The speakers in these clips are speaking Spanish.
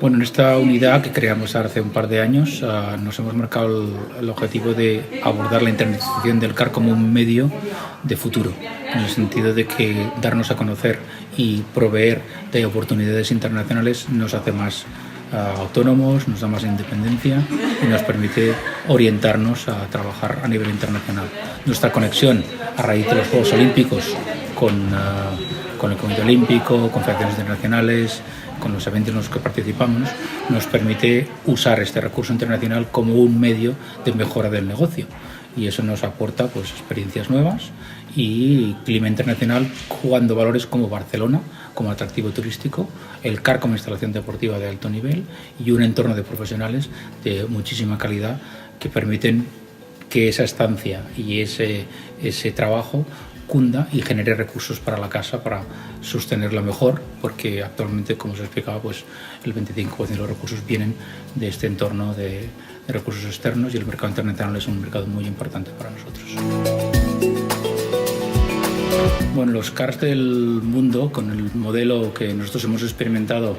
Bueno, en esta unidad que creamos hace un par de años nos hemos marcado el objetivo de abordar la internacionalización del CAR como un medio de futuro, en el sentido de que darnos a conocer y proveer de oportunidades internacionales nos hace más autónomos, nos da más independencia y nos permite orientarnos a trabajar a nivel internacional. Nuestra conexión a raíz de los Juegos Olímpicos con el Comité Olímpico, con federaciones internacionales, con los eventos en los que participamos, nos permite usar este recurso internacional como un medio de mejora del negocio. Y eso nos aporta pues, experiencias nuevas y clima internacional jugando valores como Barcelona, como atractivo turístico, el CAR como instalación deportiva de alto nivel y un entorno de profesionales de muchísima calidad que permiten que esa estancia y ese trabajo cunda y genere recursos para la casa para sostenerla mejor, porque actualmente, como os explicaba, pues el 25% de los recursos vienen de este entorno de recursos externos y el mercado internacional es un mercado muy importante para nosotros. Bueno, los CARs del mundo, con el modelo que nosotros hemos experimentado,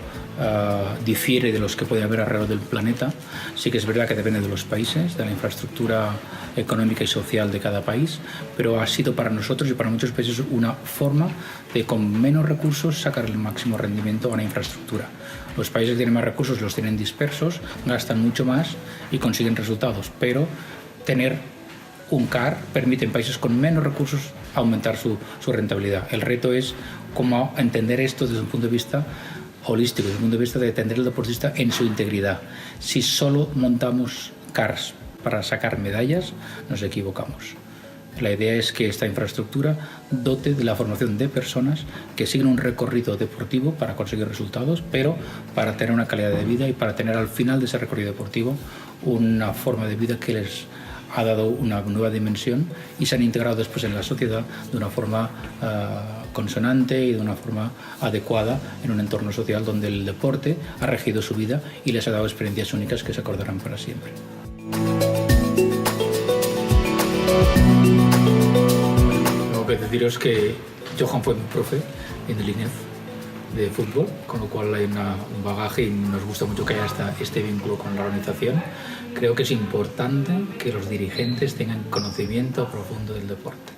difiere de los que puede haber alrededor del planeta. Sí que es verdad que depende de los países, de la infraestructura económica y social de cada país, pero ha sido para nosotros y para muchos países una forma de, con menos recursos, sacar el máximo rendimiento a una infraestructura. Los países que tienen más recursos los tienen dispersos, gastan mucho más y consiguen resultados, pero tener un CAR permite en países con menos recursos aumentar su rentabilidad. El reto es cómo entender esto desde un punto de vista holístico, desde un punto de vista de entender al deportista en su integridad. Si solo montamos CARs para sacar medallas, nos equivocamos. La idea es que esta infraestructura dote de la formación de personas que siguen un recorrido deportivo para conseguir resultados, pero para tener una calidad de vida y para tener al final de ese recorrido deportivo una forma de vida que les ha dado una nueva dimensión y se han integrado después en la sociedad de una forma consonante y de una forma adecuada en un entorno social donde el deporte ha regido su vida y les ha dado experiencias únicas que se acordarán para siempre. Tengo que deciros que Johan fue mi profe en el INEF de fútbol, con lo cual hay un bagaje y nos gusta mucho que haya este vínculo con la organización. Creo que es importante que los dirigentes tengan conocimiento profundo del deporte.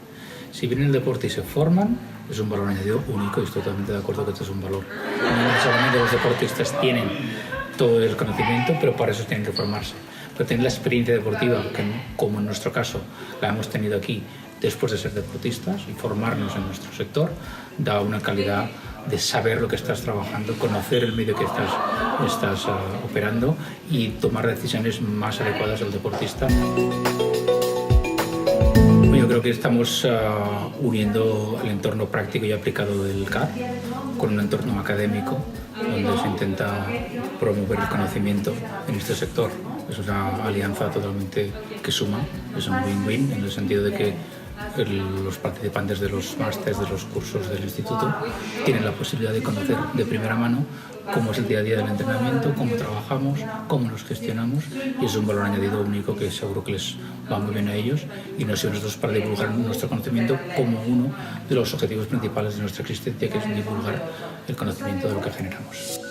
Si vienen al deporte y se forman, es un valor añadido único y estoy totalmente de acuerdo que esto es un valor. No necesariamente los deportistas tienen todo el conocimiento, pero para eso tienen que formarse. Pero tener la experiencia deportiva, que como en nuestro caso la hemos tenido aquí después de ser deportistas y formarnos en nuestro sector, da una calidad de saber lo que estás trabajando, conocer el medio que estás operando y tomar decisiones más adecuadas al deportista. Yo creo que estamos uniendo el entorno práctico y aplicado del CAR con un entorno académico donde se intenta promover el conocimiento en este sector. Es una alianza totalmente que suma, es un win-win en el sentido de que los participantes de los másteres, de los cursos del instituto, tienen la posibilidad de conocer de primera mano cómo es el día a día del entrenamiento, cómo trabajamos, cómo nos gestionamos, y es un valor añadido único que seguro que les va muy bien a ellos y nos sirve a nosotros para divulgar nuestro conocimiento como uno de los objetivos principales de nuestra existencia, que es divulgar el conocimiento de lo que generamos.